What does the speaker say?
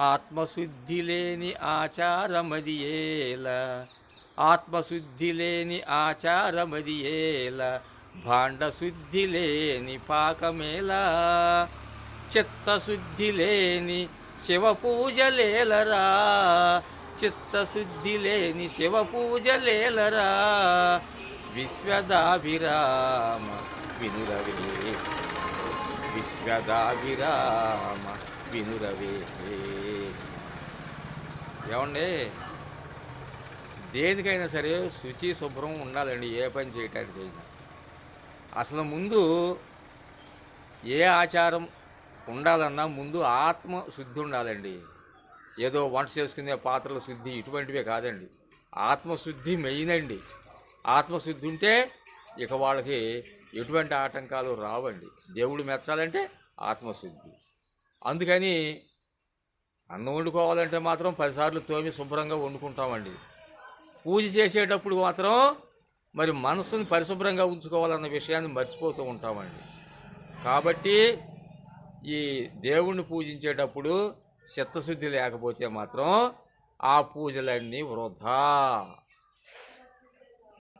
ఆత్మశుద్ధి లేని ఆచారమది ఏల, ఆత్మశుద్ధి లేని ఆచారమది ఏల, భాండశుద్ధి లేని పాకమేలా, చిత్తశుద్ధి లేని శివ పూజలేలరా, చిత్తశుద్ధి లేని శివ పూజలేలరా, విశ్వదాభిరామ వినురవే, విశ్వదాభిరామ వినురవే. ఏమండి, దేనికైనా సరే శుచి శుభ్రం ఉండాలండి. ఏ పని చేయటానికి అసలు ముందు ఏ ఆచారం ఉండాలన్నా ముందు ఆత్మ శుద్ధి ఉండాలండి. ఏదో వంట చేసుకునే పాత్రల శుద్ధి ఇటువంటివే కాదండి. ఆత్మశుద్ధి మెయిన్ అండి. ఆత్మశుద్ధి ఉంటే ఇక వాళ్ళకి ఎటువంటి ఆటంకాలు రావండి. దేవుడు మెచ్చాలంటే ఆత్మశుద్ధి. అందుకని అన్నం వండుకోవాలంటే మాత్రం 10 సార్లు తోమి శుభ్రంగా వండుకుంటామండి. పూజ చేసేటప్పుడు మాత్రం మరి మనసుని పరిశుభ్రంగా ఉంచుకోవాలన్న విషయాన్ని మర్చిపోతూ ఉంటామండి. కాబట్టి ఈ దేవుణ్ణి పూజించేటప్పుడు చిత్తశుద్ధి లేకపోతే మాత్రం ఆ పూజలన్నీ వృధా.